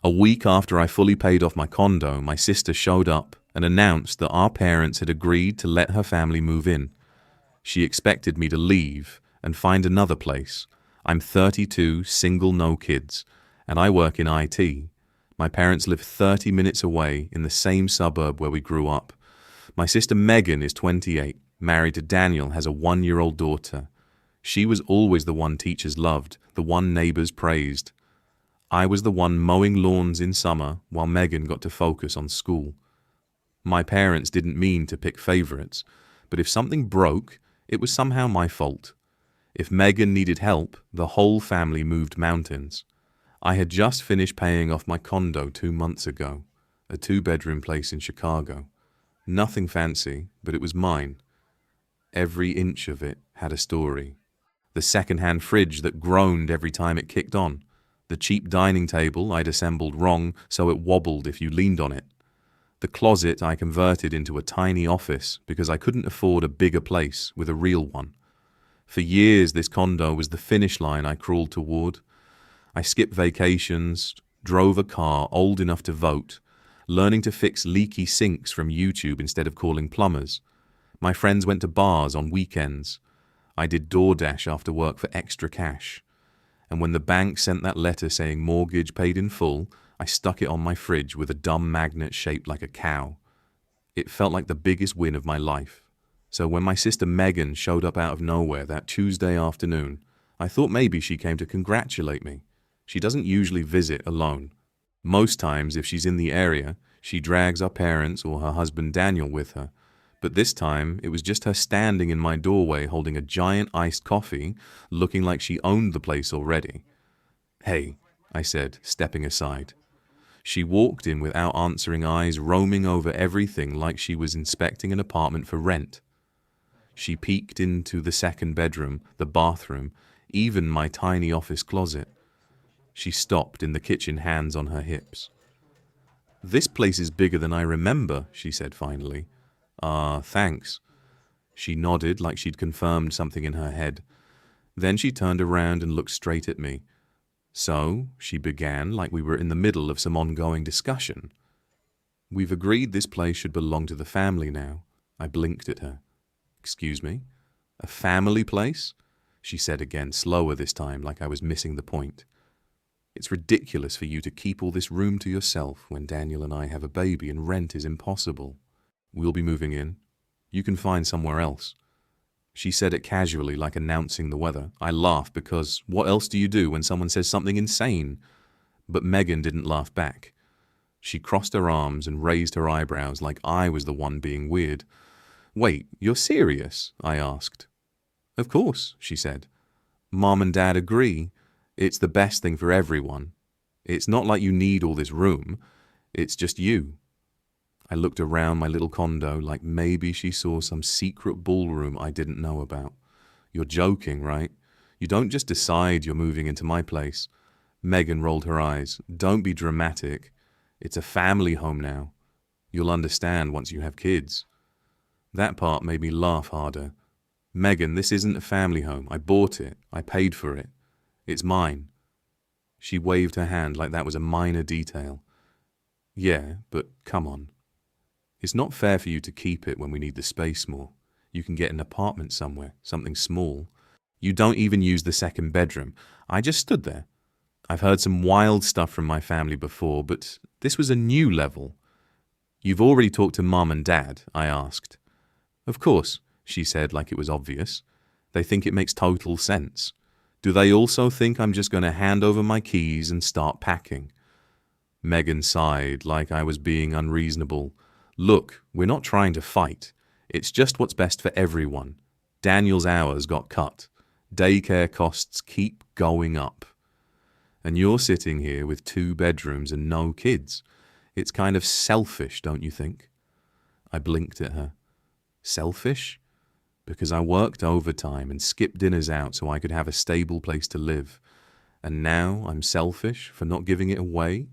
A week after I fully paid off my condo, my sister showed up and announced that our parents had agreed to let her family move in. She expected me to leave and find another place. I'm 32, single, no kids, and I work in IT. My parents live 30 minutes away in the same suburb where we grew up. My sister Megan is 28, married to Daniel, has a 1-year-old daughter. She was always the one teachers loved, the one neighbors praised. I was the one mowing lawns in summer while Megan got to focus on school. My parents didn't mean to pick favorites, but if something broke, it was somehow my fault. If Megan needed help, the whole family moved mountains. I had just finished paying off my condo 2 months ago, a 2-bedroom place in Chicago. Nothing fancy, but it was mine. Every inch of it had a story. The second-hand fridge that groaned every time it kicked on. The cheap dining table I'd assembled wrong so it wobbled if you leaned on it. The closet I converted into a tiny office because I couldn't afford a bigger place with a real one. For years this condo was the finish line I crawled toward. I skipped vacations, drove a car old enough to vote, learning to fix leaky sinks from YouTube instead of calling plumbers. My friends went to bars on weekends. I did DoorDash after work for extra cash. And when the bank sent that letter saying mortgage paid in full, I stuck it on my fridge with a dumb magnet shaped like a cow. It felt like the biggest win of my life. So when my sister Megan showed up out of nowhere that Tuesday afternoon, I thought maybe she came to congratulate me. She doesn't usually visit alone. Most times, if she's in the area, she drags our parents or her husband Daniel with her. But this time, it was just her standing in my doorway holding a giant iced coffee, looking like she owned the place already. "Hey," I said, stepping aside. She walked in without answering, eyes roaming over everything like she was inspecting an apartment for rent. She peeked into the second bedroom, the bathroom, even my tiny office closet. She stopped in the kitchen, hands on her hips. "This place is bigger than I remember," she said finally. Thanks." She nodded like she'd confirmed something in her head. Then she turned around and looked straight at me. "So," she began, like we were in the middle of some ongoing discussion. "We've agreed this place should belong to the family now." I blinked at her. "Excuse me? A family place?" she said again, slower this time, like I was missing the point. "It's ridiculous for you to keep all this room to yourself when Daniel and I have a baby and rent is impossible. We'll be moving in. You can find somewhere else." She said it casually, like announcing the weather. I laughed because what else do you do when someone says something insane? But Megan didn't laugh back. She crossed her arms and raised her eyebrows like I was the one being weird. "Wait, you're serious?" I asked. "Of course," she said. "Mom and Dad agree. It's the best thing for everyone. It's not like you need all this room. It's just you." I looked around my little condo like maybe she saw some secret ballroom I didn't know about. "You're joking, right? You don't just decide you're moving into my place." Megan rolled her eyes. "Don't be dramatic. It's a family home now. You'll understand once you have kids." That part made me laugh harder. "Megan, this isn't a family home. I bought it. I paid for it. It's mine." She waved her hand like that was a minor detail. "Yeah, but come on. It's not fair for you to keep it when we need the space more. You can get an apartment somewhere, something small. You don't even use the second bedroom." I just stood there. I've heard some wild stuff from my family before, but this was a new level. "You've already talked to Mom and Dad?" I asked. "Of course," she said like it was obvious. "They think it makes total sense. Do they also think I'm just going to hand over my keys and start packing?" Megan sighed like I was being unreasonable. "Look, we're not trying to fight. It's just what's best for everyone. Daniel's hours got cut. Daycare costs keep going up. And you're sitting here with 2 bedrooms and no kids. It's kind of selfish, don't you think?" I blinked at her. "Selfish? Because I worked overtime and skipped dinners out so I could have a stable place to live. And now I'm selfish for not giving it away?"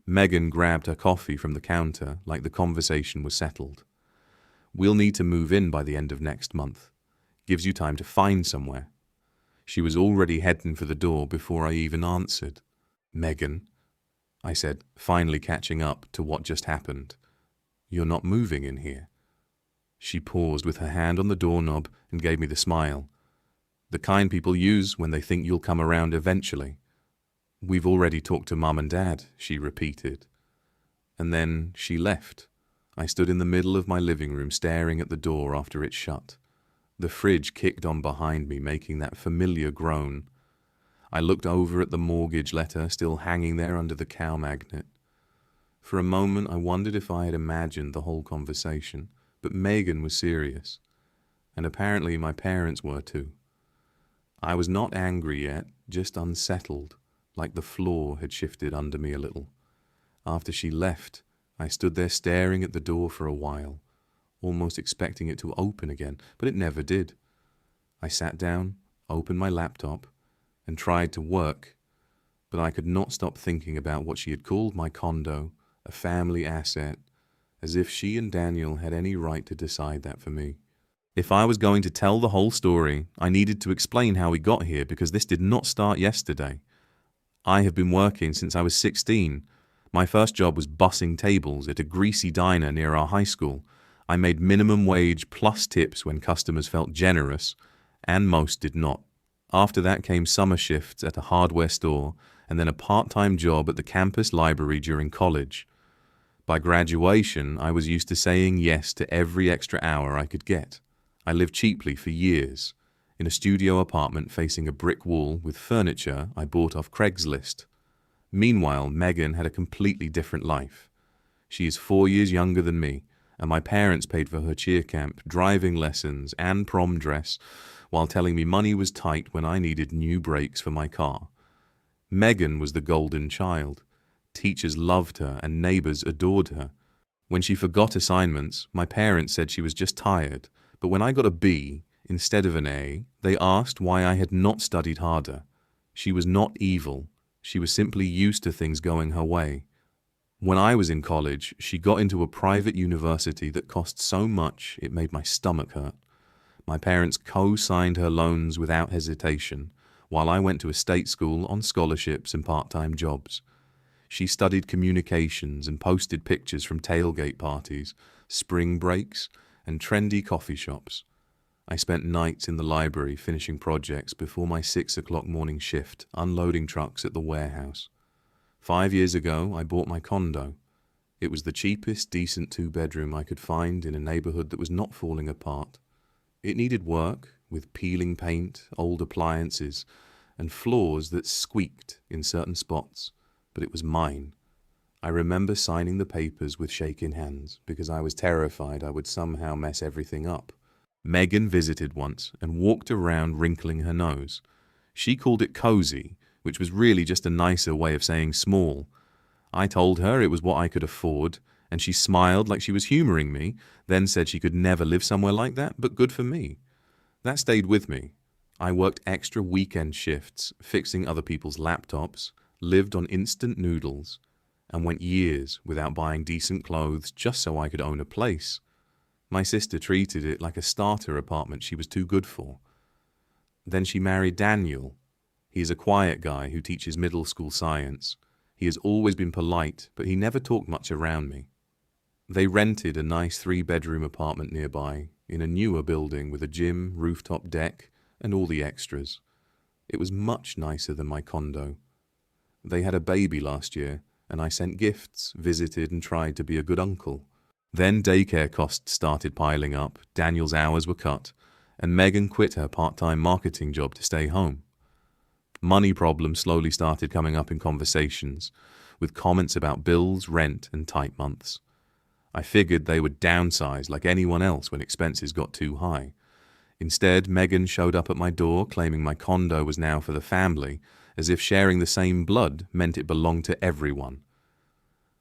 Megan grabbed her coffee from the counter like the conversation was settled. "We'll need to move in by the end of next month. Gives you time to find somewhere." She was already heading for the door before I even answered. "Megan, I said, finally catching up to what just happened. "You're not moving in here." She paused with her hand on the doorknob and gave me the smile. "The kind people use when they think you'll come around eventually." "We've already talked to Mum and Dad," she repeated. And then she left. I stood in the middle of my living room staring at the door after it shut. The fridge kicked on behind me, making that familiar groan. I looked over at the mortgage letter still hanging there under the cow magnet. For a moment I wondered if I had imagined the whole conversation, but Megan was serious, and apparently my parents were too. I was not angry yet, just unsettled, like the floor had shifted under me a little. After she left, I stood there staring at the door for a while, almost expecting it to open again, but it never did. I sat down, opened my laptop, and tried to work, but I could not stop thinking about what she had called my condo, a family asset, as if she and Daniel had any right to decide that for me. If I was going to tell the whole story, I needed to explain how we got here, because this did not start yesterday. I have been working since I was 16. My first job was bussing tables at a greasy diner near our high school. I made minimum wage plus tips when customers felt generous, and most did not. After that came summer shifts at a hardware store, and then a part-time job at the campus library during college. By graduation, I was used to saying yes to every extra hour I could get. I lived cheaply for years, in a studio apartment facing a brick wall with furniture I bought off Craigslist. Meanwhile, Megan had a completely different life. She is 4 years younger than me, and my parents paid for her cheer camp, driving lessons, and prom dress, while telling me money was tight when I needed new brakes for my car. Megan was the golden child. Teachers loved her and neighbors adored her. When she forgot assignments, my parents said she was just tired, but when I got a B instead of an A, they asked why I had not studied harder. She was not evil. She was simply used to things going her way. When I was in college, she got into a private university that cost so much it made my stomach hurt. My parents co-signed her loans without hesitation, while I went to a state school on scholarships and part-time jobs. She studied communications and posted pictures from tailgate parties, spring breaks, and trendy coffee shops. I spent nights in the library finishing projects before my 6 o'clock morning shift, unloading trucks at the warehouse. 5 years ago, I bought my condo. It was the cheapest, decent 2-bedroom I could find in a neighborhood that was not falling apart. It needed work, with peeling paint, old appliances, and floors that squeaked in certain spots, but it was mine. I remember signing the papers with shaking hands, because I was terrified I would somehow mess everything up. Megan visited once and walked around wrinkling her nose. She called it cozy, which was really just a nicer way of saying small. I told her it was what I could afford, and she smiled like she was humoring me, then said she could never live somewhere like that, but good for me. That stayed with me. I worked extra weekend shifts, fixing other people's laptops, lived on instant noodles, and went years without buying decent clothes just so I could own a place. My sister treated it like a starter apartment she was too good for. Then she married Daniel. He is a quiet guy who teaches middle school science. He has always been polite, but he never talked much around me. They rented a nice 3-bedroom apartment nearby, in a newer building with a gym, rooftop deck, and all the extras. It was much nicer than my condo. They had a baby last year, and I sent gifts, visited, and tried to be a good uncle. Then daycare costs started piling up, Daniel's hours were cut, and Megan quit her part-time marketing job to stay home. Money problems slowly started coming up in conversations, with comments about bills, rent, and tight months. I figured they would downsize like anyone else when expenses got too high. Instead, Megan showed up at my door claiming my condo was now for the family, as if sharing the same blood meant it belonged to everyone.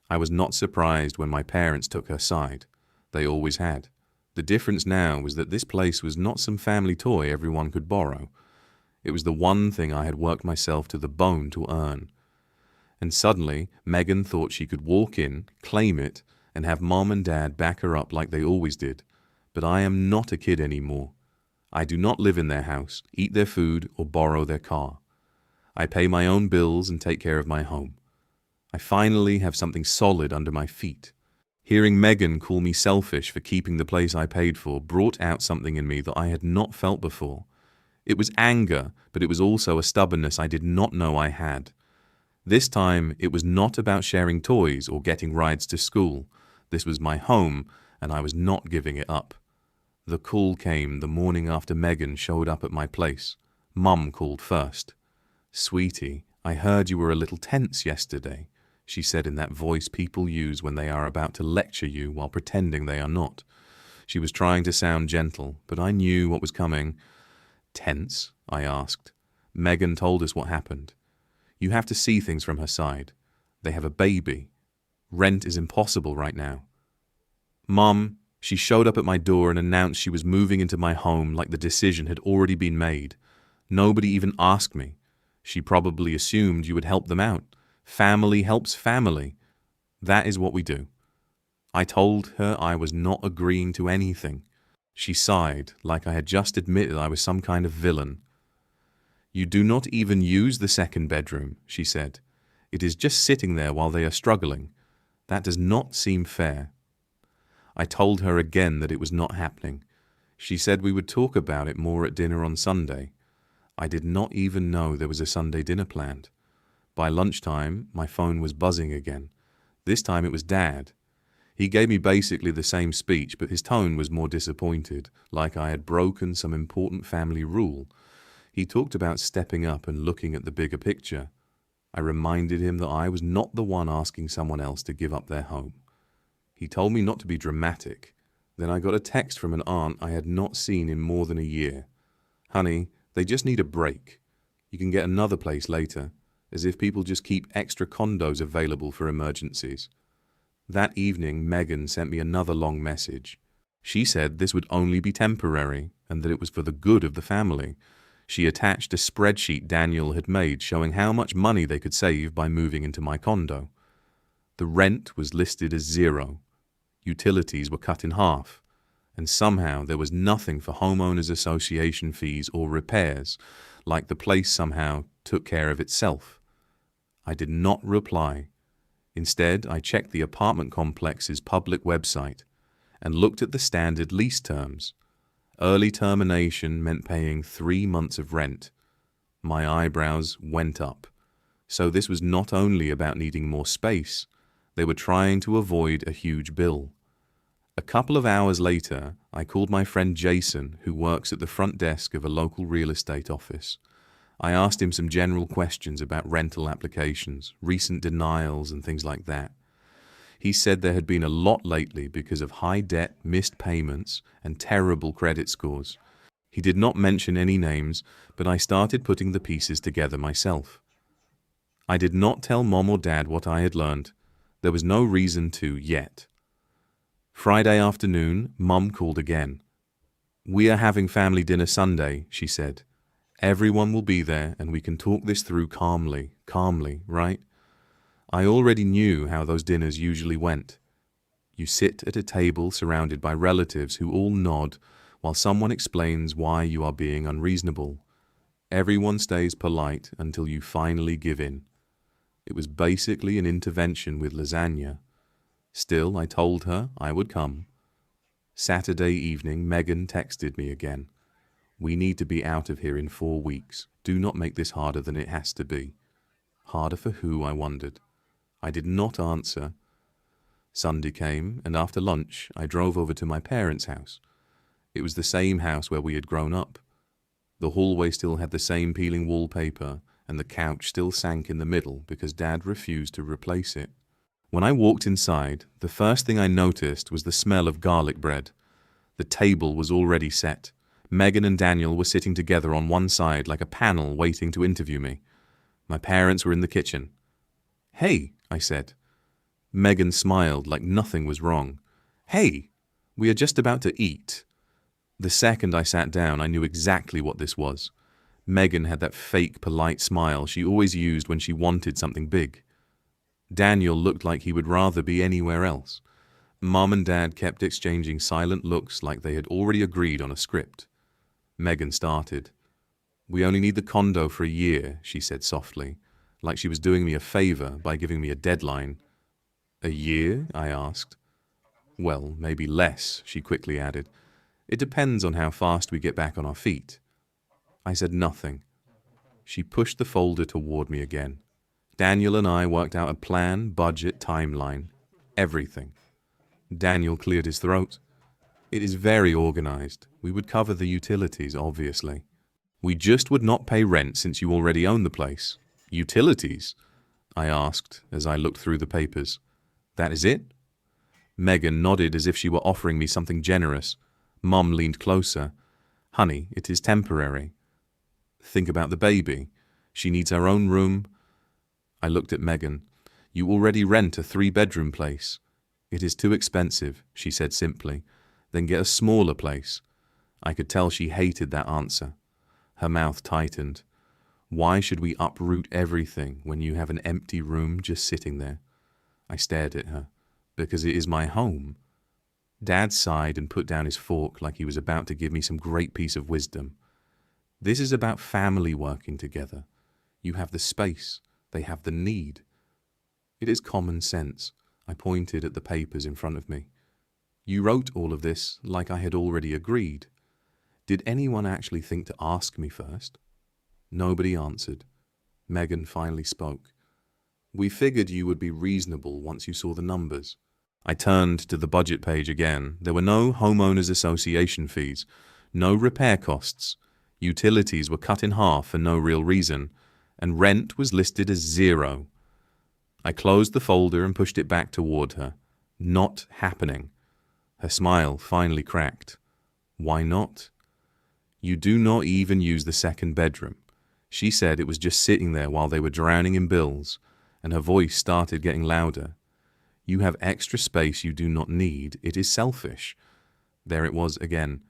I was not surprised when my parents took her side. They always had. The difference now was that this place was not some family toy everyone could borrow. It was the one thing I had worked myself to the bone to earn. And suddenly, Megan thought she could walk in, claim it, and have Mom and Dad back her up like they always did. But I am not a kid anymore. I do not live in their house, eat their food, or borrow their car. I pay my own bills and take care of my home. I finally have something solid under my feet. Hearing Megan call me selfish for keeping the place I paid for brought out something in me that I had not felt before. It was anger, but it was also a stubbornness I did not know I had. This time, it was not about sharing toys or getting rides to school. This was my home, and I was not giving it up. The call came the morning after Megan showed up at my place. Mum called first. "Sweetie, I heard you were a little tense yesterday," she said in that voice people use when they are about to lecture you while pretending they are not. She was trying to sound gentle, but I knew what was coming. "Tense?" I asked. Megan told us what happened. "You have to see things from her side. They have a baby. Rent is impossible right now." Mum, she showed up at my door and announced she was moving into my home like the decision had already been made. Nobody even asked me. She probably assumed you would help them out. Family helps family. That is what we do. I told her I was not agreeing to anything. She sighed, like I had just admitted I was some kind of villain. "You do not even use the second bedroom," she said. "It is just sitting there while they are struggling. That does not seem fair." I told her again that it was not happening. She said we would talk about it more at dinner on Sunday. I did not even know there was a Sunday dinner planned. By lunchtime, my phone was buzzing again. This time it was Dad. He gave me basically the same speech, but his tone was more disappointed, like I had broken some important family rule. He talked about stepping up and looking at the bigger picture. I reminded him that I was not the one asking someone else to give up their home. He told me not to be dramatic. Then I got a text from an aunt I had not seen in more than a year. "Honey, they just need a break. You can get another place later," as if people just keep extra condos available for emergencies. That evening, Megan sent me another long message. She said this would only be temporary and that it was for the good of the family. She attached a spreadsheet Daniel had made showing how much money they could save by moving into my condo. The rent was listed as 0. Utilities were cut in half. And somehow there was nothing for homeowners association fees or repairs, like the place somehow took care of itself. I did not reply. Instead, I checked the apartment complex's public website and looked at the standard lease terms. Early termination meant paying 3 months of rent. My eyebrows went up. So this was not only about needing more space, they were trying to avoid a huge bill. A couple of hours later, I called my friend Jason, who works at the front desk of a local real estate office. I asked him some general questions about rental applications, recent denials, and things like that. He said there had been a lot lately because of high debt, missed payments, and terrible credit scores. He did not mention any names, but I started putting the pieces together myself. I did not tell Mom or Dad what I had learned. There was no reason to yet. Friday afternoon, Mum called again. "We are having family dinner Sunday," she said. "Everyone will be there and we can talk this through calmly, right?" I already knew how those dinners usually went. You sit at a table surrounded by relatives who all nod while someone explains why you are being unreasonable. Everyone stays polite until you finally give in. It was basically an intervention with lasagna. Still, I told her I would come. Saturday evening, Megan texted me again. "We need to be out of here in 4 weeks. Do not make this harder than it has to be." Harder for who, I wondered. I did not answer. Sunday came, and after lunch, I drove over to my parents' house. It was the same house where we had grown up. The hallway still had the same peeling wallpaper, and the couch still sank in the middle because Dad refused to replace it. When I walked inside, the first thing I noticed was the smell of garlic bread. The table was already set. Megan and Daniel were sitting together on one side like a panel waiting to interview me. My parents were in the kitchen. "Hey," I said. Megan smiled like nothing was wrong. "Hey, we are just about to eat." The second I sat down, I knew exactly what this was. Megan had that fake, polite smile she always used when she wanted something big. Daniel looked like he would rather be anywhere else. Mom and Dad kept exchanging silent looks like they had already agreed on a script. Megan started. "We only need the condo for a year," she said softly. like she was doing me a favor by giving me a deadline. "A year?" I asked. "Well, maybe less," she quickly added. "It depends on how fast we get back on our feet." I said nothing. She pushed the folder toward me again. Daniel and I worked out a plan, budget, timeline, everything. Daniel cleared his throat. "It is very organized. We would cover the utilities, obviously. We just would not pay rent since you already own the place." "Utilities?" I asked as I looked through the papers. "That is it?" Megan nodded as if she were offering me something generous. Mum leaned closer. "Honey, it is temporary. Think about the baby. She needs her own room." I looked at Megan. "You already rent a 3-bedroom place." "It is too expensive," she said simply. "Then get a smaller place." I could tell she hated that answer. Her mouth tightened. "Why should we uproot everything when you have an empty room just sitting there?" I stared at her. "Because it is my home." Dad sighed and put down his fork like he was about to give me some great piece of wisdom. "This is about family working together. You have the space. They have the need." "It is common sense." I pointed at the papers in front of me. "You wrote all of this like I had already agreed. Did anyone actually think to ask me first?" Nobody answered. Megan finally spoke. "We figured you would be reasonable once you saw the numbers." I turned to the budget page again. There were no homeowners association fees, no repair costs. Utilities were cut in half for no real reason, and rent was listed as 0. I closed the folder and pushed it back toward her. Not happening. Her smile finally cracked. "Why not?" "You do not even use the 2nd bedroom." She said it was just sitting there while they were drowning in bills, and her voice started getting louder. "You have extra space you do not need. It is selfish." There it was again.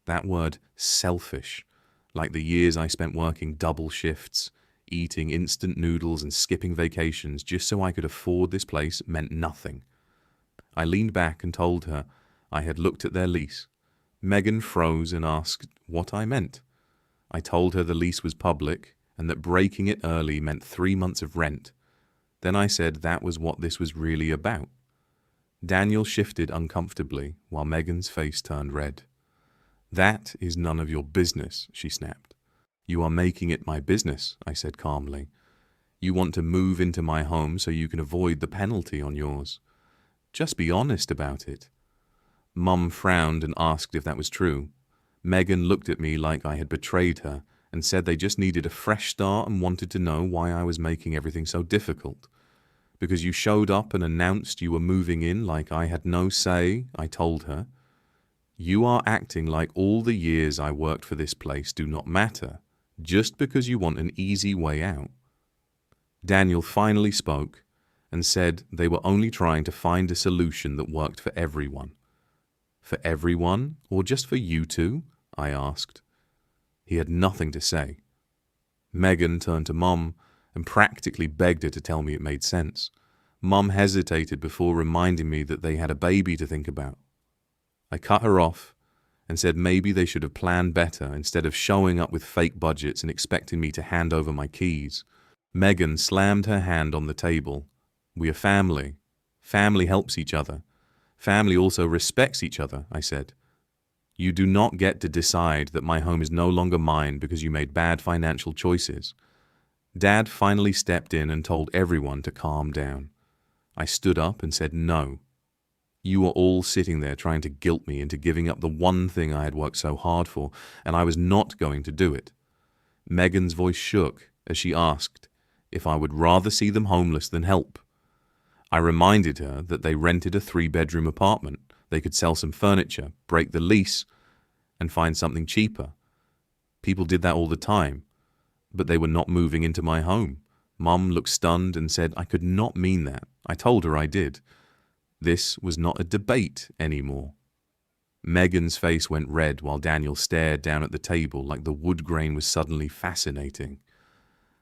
That word, selfish. Like the years I spent working double shifts, eating instant noodles and skipping vacations just so I could afford this place meant nothing. I leaned back and told her I had looked at their lease. Megan froze and asked what I meant. I told her the lease was public and that breaking it early meant 3 months of rent. Then I said that was what this was really about. Daniel shifted uncomfortably while Megan's face turned red. "That is none of your business," she snapped. "You are making it my business," I said calmly. "You want to move into my home so you can avoid the penalty on yours. Just be honest about it." Mum frowned and asked if that was true. Megan looked at me like I had betrayed her and said they just needed a fresh start and wanted to know why I was making everything so difficult. "Because you showed up and announced you were moving in like I had no say," I told her. "You are acting like all the years I worked for this place do not matter, just because you want an easy way out." Daniel finally spoke and said they were only trying to find a solution that worked for everyone. "For everyone, or just for you two?" I asked. He had nothing to say. Megan turned to Mum and practically begged her to tell me it made sense. Mum hesitated before reminding me that they had a baby to think about. I cut her off and said maybe they should have planned better instead of showing up with fake budgets and expecting me to hand over my keys. Megan slammed her hand on the table. "We are family. Family helps each other. Family also respects each other," I said. "You do not get to decide that my home is no longer mine because you made bad financial choices." Dad finally stepped in and told everyone to calm down. I stood up and said no. You were all sitting there trying to guilt me into giving up the one thing I had worked so hard for, and I was not going to do it. Megan's voice shook as she asked if I would rather see them homeless than help. I reminded her that they rented a 3-bedroom apartment. They could sell some furniture, break the lease, and find something cheaper. People did that all the time, but they were not moving into my home. Mum looked stunned and said I could not mean that. I told her I did. This was not a debate anymore. Megan's face went red while Daniel stared down at the table like the wood grain was suddenly fascinating.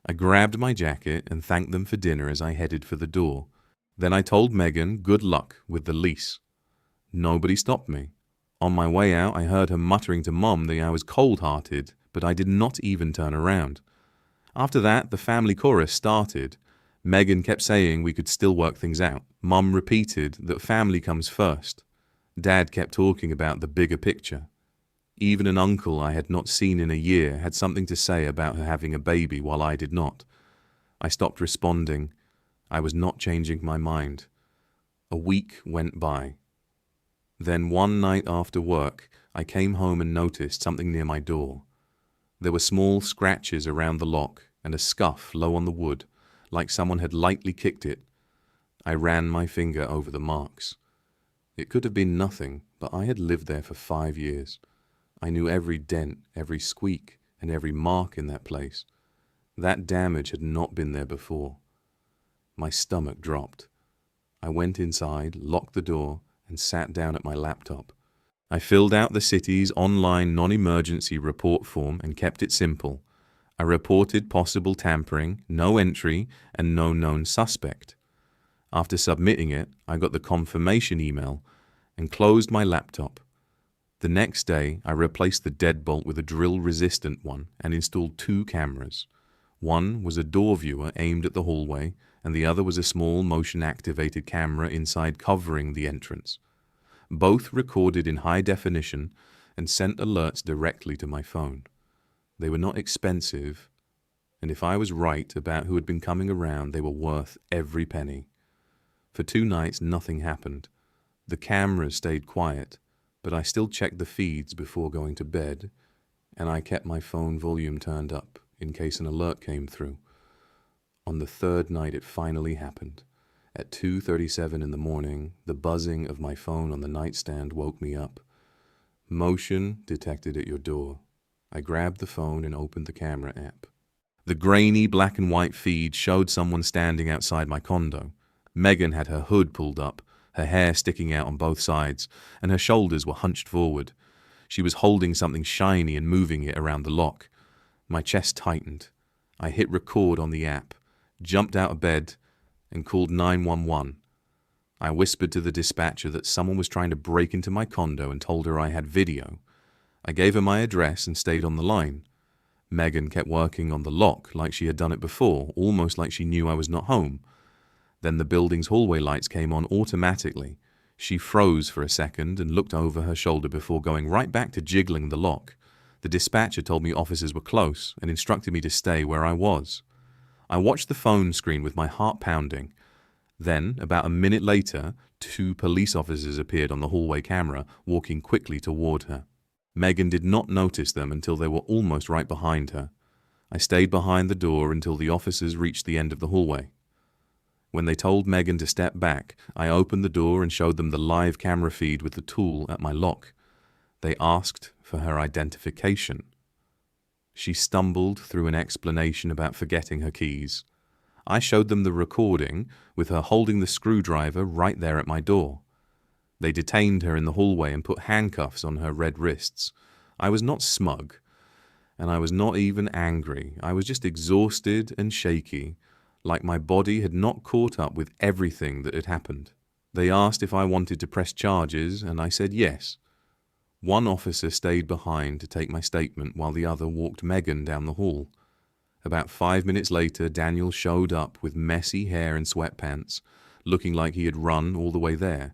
I grabbed my jacket and thanked them for dinner as I headed for the door. Then I told Megan good luck with the lease. Nobody stopped me. On my way out, I heard her muttering to Mum that I was cold-hearted, but I did not even turn around. After that, the family chorus started. Megan kept saying we could still work things out. Mum repeated that family comes first. Dad kept talking about the bigger picture. Even an uncle I had not seen in a year had something to say about her having a baby while I did not. I stopped responding. I was not changing my mind. A week went by. Then one night after work, I came home and noticed something near my door. There were small scratches around the lock and a scuff low on the wood, like someone had lightly kicked it. I ran my finger over the marks. It could have been nothing, but I had lived there for 5 years. I knew every dent, every squeak, and every mark in that place. That damage had not been there before. My stomach dropped. I went inside, locked the door, and sat down at my laptop. I filled out the city's online non-emergency report form and kept it simple. I reported possible tampering, no entry, and no known suspect. After submitting it, I got the confirmation email and closed my laptop. The next day, I replaced the deadbolt with a drill-resistant one and installed 2 cameras. One was a door viewer aimed at the hallway, and the other was a small motion-activated camera inside covering the entrance. Both recorded in high definition and sent alerts directly to my phone. They were not expensive, and if I was right about who had been coming around, they were worth every penny. For 2 nights, nothing happened. The cameras stayed quiet, but I still checked the feeds before going to bed, and I kept my phone volume turned up in case an alert came through. On the 3rd night, it finally happened. At 2:37 in the morning, the buzzing of my phone on the nightstand woke me up. Motion detected at your door. I grabbed the phone and opened the camera app. The grainy black and white feed showed someone standing outside my condo. Megan had her hood pulled up, her hair sticking out on both sides, and her shoulders were hunched forward. She was holding something shiny and moving it around the lock. My chest tightened. I hit record on the app, jumped out of bed, and called 911. I whispered to the dispatcher that someone was trying to break into my condo and told her I had video. I gave her my address and stayed on the line. Megan kept working on the lock like she had done it before, almost like she knew I was not home. Then the building's hallway lights came on automatically. She froze for a second and looked over her shoulder before going right back to jiggling the lock. The dispatcher told me officers were close and instructed me to stay where I was. I watched the phone screen with my heart pounding. Then, about a minute later, 2 police officers appeared on the hallway camera, walking quickly toward her. Megan did not notice them until they were almost right behind her. I stayed behind the door until the officers reached the end of the hallway. When they told Megan to step back, I opened the door and showed them the live camera feed with the tool at my lock. They asked for her identification. She stumbled through an explanation about forgetting her keys. I showed them the recording with her holding the screwdriver right there at my door. They detained her in the hallway and put handcuffs on her red wrists. I was not smug, and I was not even angry. I was just exhausted and shaky, like my body had not caught up with everything that had happened. They asked if I wanted to press charges, and I said yes. One officer stayed behind to take my statement while the other walked Megan down the hall. About 5 minutes later, Daniel showed up with messy hair and sweatpants, looking like he had run all the way there.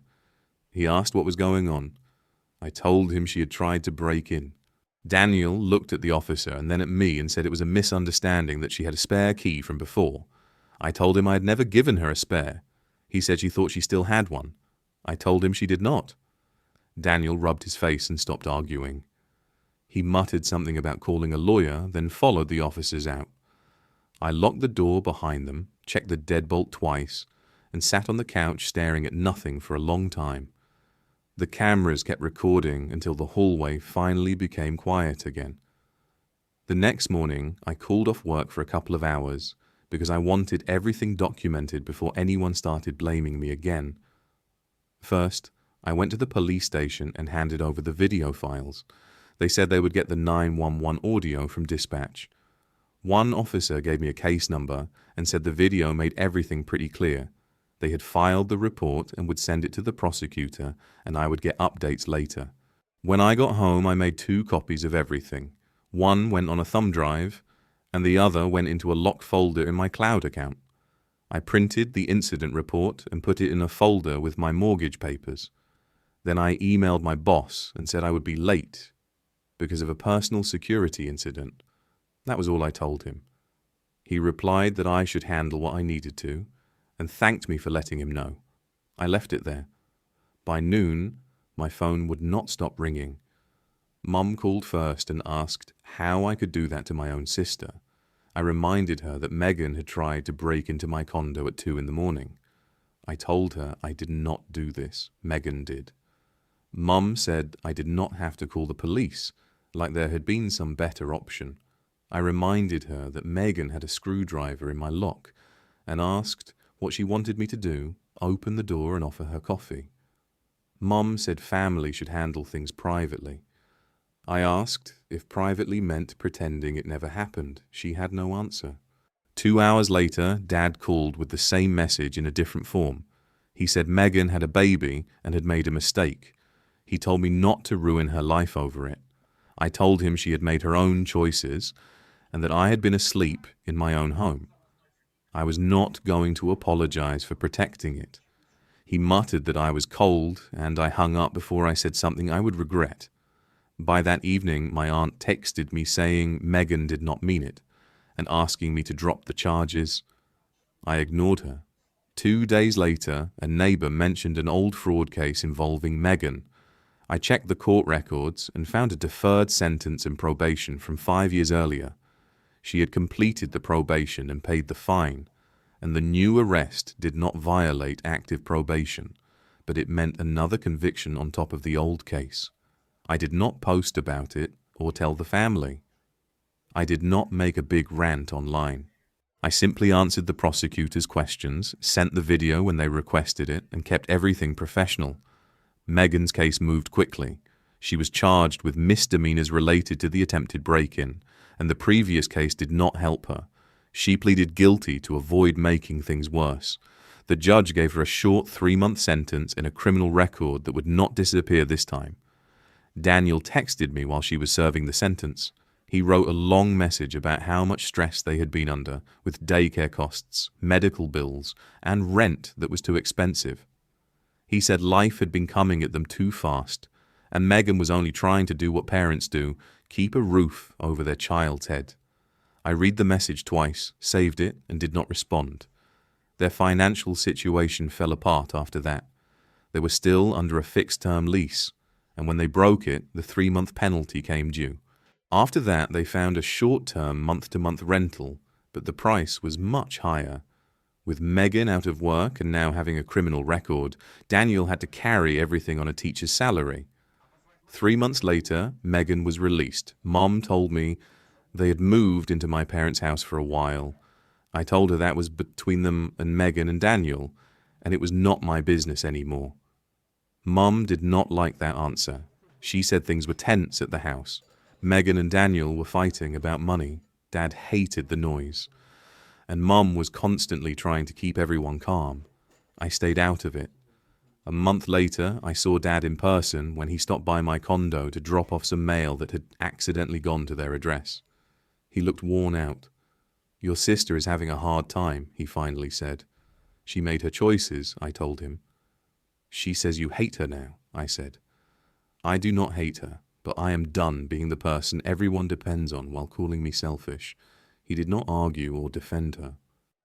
He asked what was going on. I told him she had tried to break in. Daniel looked at the officer and then at me and said it was a misunderstanding that she had a spare key from before. I told him I had never given her a spare. He said she thought she still had one. I told him she did not. Daniel rubbed his face and stopped arguing. He muttered something about calling a lawyer, then followed the officers out. I locked the door behind them, checked the deadbolt twice, and sat on the couch staring at nothing for a long time. The cameras kept recording until the hallway finally became quiet again. The next morning, I called off work for a couple of hours because I wanted everything documented before anyone started blaming me again. First, I went to the police station and handed over the video files. They said they would get the 911 audio from dispatch. One officer gave me a case number and said the video made everything pretty clear. They had filed the report and would send it to the prosecutor, and I would get updates later. When I got home, I made 2 copies of everything. One went on a thumb drive, and the other went into a locked folder in my cloud account. I printed the incident report and put it in a folder with my mortgage papers. Then I emailed my boss and said I would be late because of a personal security incident. That was all I told him. He replied that I should handle what I needed to and thanked me for letting him know. I left it there. By noon, my phone would not stop ringing. Mum called first and asked how I could do that to my own sister. I reminded her that Megan had tried to break into my condo at 2 a.m. I told her I did not do this. Megan did. Mum said I did not have to call the police, like there had been some better option. I reminded her that Megan had a screwdriver in my lock and asked what she wanted me to do, open the door and offer her coffee. Mum said family should handle things privately. I asked if privately meant pretending it never happened. She had no answer. 2 hours later, Dad called with the same message in a different form. He said Megan had a baby and had made a mistake. He told me not to ruin her life over it. I told him she had made her own choices and that I had been asleep in my own home. I was not going to apologize for protecting it. He muttered that I was cold, and I hung up before I said something I would regret. By that evening, my aunt texted me saying Megan did not mean it and asking me to drop the charges. I ignored her. 2 days later, a neighbor mentioned an old fraud case involving Megan. I checked the court records and found a deferred sentence and probation from 5 years earlier. She had completed the probation and paid the fine, and the new arrest did not violate active probation, but it meant another conviction on top of the old case. I did not post about it or tell the family. I did not make a big rant online. I simply answered the prosecutor's questions, sent the video when they requested it, and kept everything professional. Megan's case moved quickly. She was charged with misdemeanors related to the attempted break-in, and the previous case did not help her. She pleaded guilty to avoid making things worse. The judge gave her a short 3-month sentence and a criminal record that would not disappear this time. Daniel texted me while she was serving the sentence. He wrote a long message about how much stress they had been under with daycare costs, medical bills, and rent that was too expensive. He said life had been coming at them too fast, and Megan was only trying to do what parents do, keep a roof over their child's head. I read the message twice, saved it, and did not respond. Their financial situation fell apart after that. They were still under a fixed-term lease, and when they broke it, the 3-month penalty came due. After that, they found a short-term month-to-month rental, but the price was much higher. With Megan out of work and now having a criminal record, Daniel had to carry everything on a teacher's salary. 3 months later, Megan was released. Mom told me they had moved into my parents' house for a while. I told her that was between them and Megan and Daniel, and it was not my business anymore. Mom did not like that answer. She said things were tense at the house. Megan and Daniel were fighting about money. Dad hated the noise. And Mom was constantly trying to keep everyone calm. I stayed out of it. A month later, I saw Dad in person when he stopped by my condo to drop off some mail that had accidentally gone to their address. He looked worn out. "Your sister is having a hard time," he finally said. "She made her choices," I told him. "She says you hate her now," I said. "I do not hate her, but I am done being the person everyone depends on while calling me selfish." He did not argue or defend her.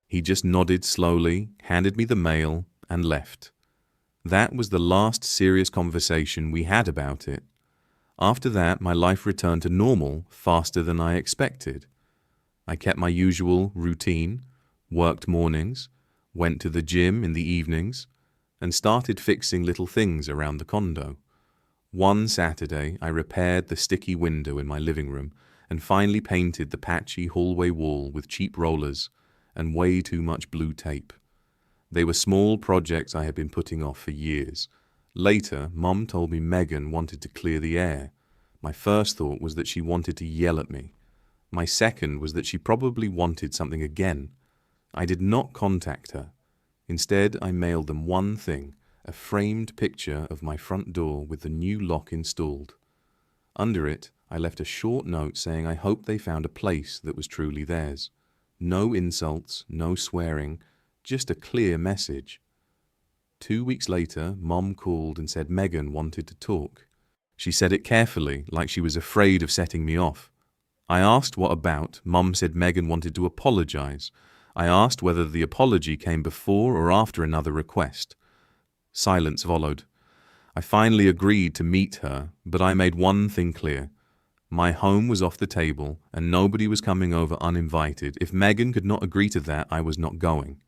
He just nodded slowly, handed me the mail, and left. That was the last serious conversation we had about it. After that, my life returned to normal faster than I expected. I kept my usual routine, worked mornings, went to the gym in the evenings, and started fixing little things around the condo. One Saturday, I repaired the sticky window in my living room and finally painted the patchy hallway wall with cheap rollers and way too much blue tape. They were small projects I had been putting off for years. Later, Mom told me Megan wanted to clear the air. My first thought was that she wanted to yell at me. My second was that she probably wanted something again. I did not contact her. Instead, I mailed them one thing, a framed picture of my front door with the new lock installed. Under it, I left a short note saying I hoped they found a place that was truly theirs. No insults, no swearing, just a clear message. 2 weeks later, Mom called and said Megan wanted to talk. She said it carefully, like she was afraid of setting me off. I asked what about. Mom said Megan wanted to apologize. I asked whether the apology came before or after another request. Silence followed. I finally agreed to meet her, but I made one thing clear. My home was off the table, and nobody was coming over uninvited. If Megan could not agree to that, I was not going.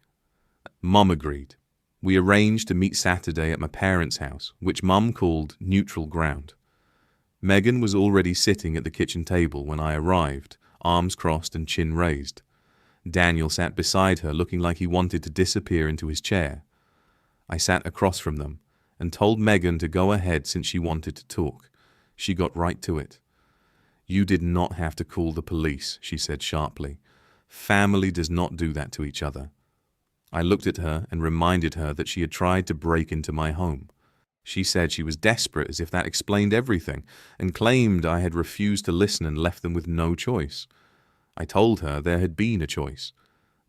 Mum agreed. We arranged to meet Saturday at my parents' house, which Mum called neutral ground. Megan was already sitting at the kitchen table when I arrived, arms crossed and chin raised. Daniel sat beside her, looking like he wanted to disappear into his chair. I sat across from them and told Megan to go ahead since she wanted to talk. She got right to it. You did not have to call the police, she said sharply. Family does not do that to each other. I looked at her and reminded her that she had tried to break into my home. She said she was desperate, as if that explained everything, and claimed I had refused to listen and left them with no choice. I told her there had been a choice.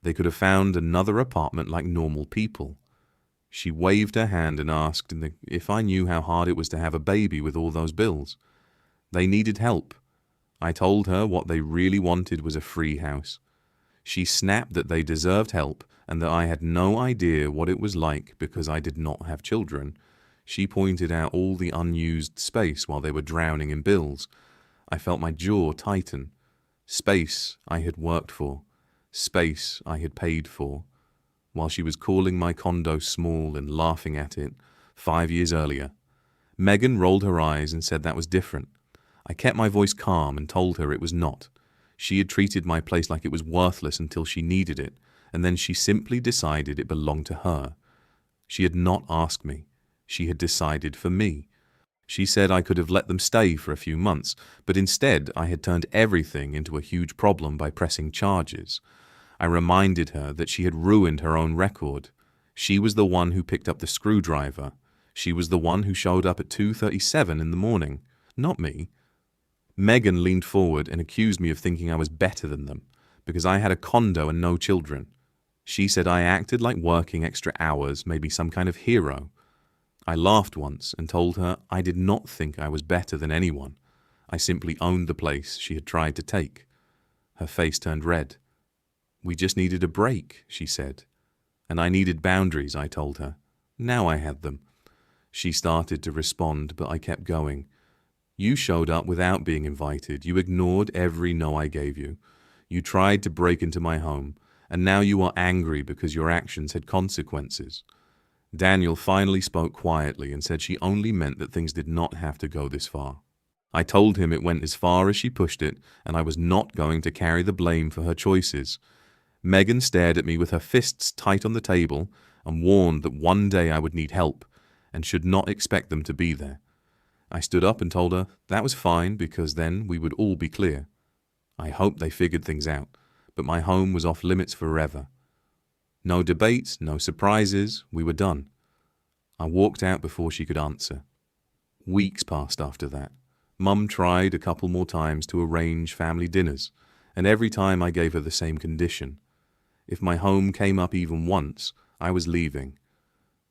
They could have found another apartment like normal people. She waved her hand and asked if I knew how hard it was to have a baby with all those bills. They needed help. I told her what they really wanted was a free house. She snapped that they deserved help and that I had no idea what it was like because I did not have children. She pointed out all the unused space while they were drowning in bills. I felt my jaw tighten. Space I had worked for. Space I had paid for. While she was calling my condo small and laughing at it 5 years earlier. Megan rolled her eyes and said that was different. I kept my voice calm and told her it was not. She had treated my place like it was worthless until she needed it, and then she simply decided it belonged to her. She had not asked me. She had decided for me. She said I could have let them stay for a few months, but instead I had turned everything into a huge problem by pressing charges. I reminded her that she had ruined her own record. She was the one who picked up the screwdriver. She was the one who showed up at 2:37 in the morning, not me. Megan leaned forward and accused me of thinking I was better than them, because I had a condo and no children. She said I acted like working extra hours made me some kind of hero. I laughed once and told her I did not think I was better than anyone. I simply owned the place she had tried to take. Her face turned red. We just needed a break, she said. And I needed boundaries, I told her. Now I had them. She started to respond, but I kept going. You showed up without being invited. You ignored every no I gave you. You tried to break into my home, and now you are angry because your actions had consequences. Daniel finally spoke quietly and said she only meant that things did not have to go this far. I told him it went as far as she pushed it, and I was not going to carry the blame for her choices. Megan stared at me with her fists tight on the table and warned that one day I would need help and should not expect them to be there. I stood up and told her that was fine because then we would all be clear. I hoped they figured things out, but my home was off limits forever. No debates, no surprises, we were done. I walked out before she could answer. Weeks passed after that. Mum tried a couple more times to arrange family dinners, and every time I gave her the same condition. If my home came up even once, I was leaving.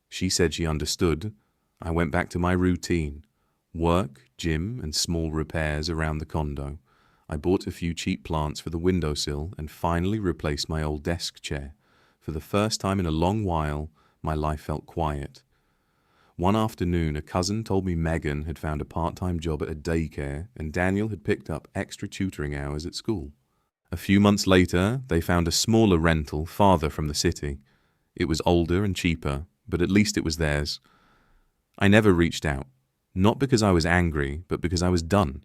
She said she understood. I went back to my routine. Work, gym, and small repairs around the condo. I bought a few cheap plants for the windowsill and finally replaced my old desk chair. For the first time in a long while, my life felt quiet. One afternoon, a cousin told me Megan had found a part-time job at a daycare and Daniel had picked up extra tutoring hours at school. A few months later, they found a smaller rental farther from the city. It was older and cheaper, but at least it was theirs. I never reached out. Not because I was angry, but because I was done.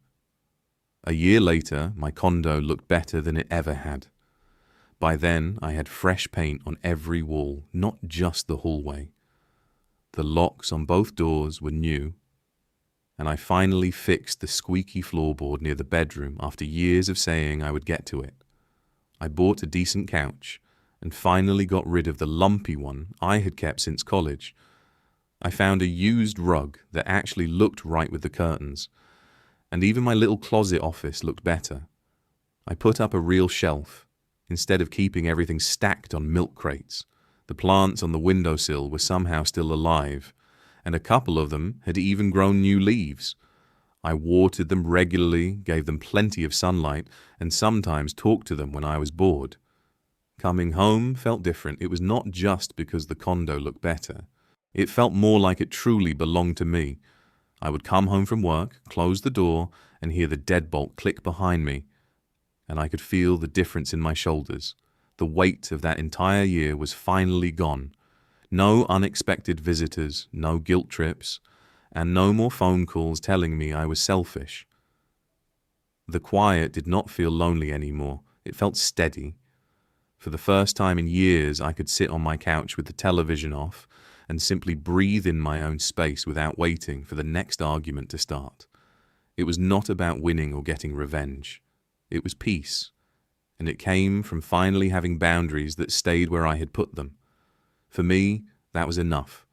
A year later, my condo looked better than it ever had. By then, I had fresh paint on every wall, not just the hallway. The locks on both doors were new, and I finally fixed the squeaky floorboard near the bedroom after years of saying I would get to it. I bought a decent couch and finally got rid of the lumpy one I had kept since college. I found a used rug that actually looked right with the curtains, and even my little closet office looked better. I put up a real shelf, instead of keeping everything stacked on milk crates. The plants on the windowsill were somehow still alive, and a couple of them had even grown new leaves. I watered them regularly, gave them plenty of sunlight, and sometimes talked to them when I was bored. Coming home felt different. It was not just because the condo looked better. It felt more like it truly belonged to me. I would come home from work, close the door, and hear the deadbolt click behind me, and I could feel the difference in my shoulders. The weight of that entire year was finally gone. No unexpected visitors, no guilt trips, and no more phone calls telling me I was selfish. The quiet did not feel lonely anymore. It felt steady. For the first time in years, I could sit on my couch with the television off and simply breathe in my own space without waiting for the next argument to start. It was not about winning or getting revenge. It was peace, and it came from finally having boundaries that stayed where I had put them. For me, that was enough.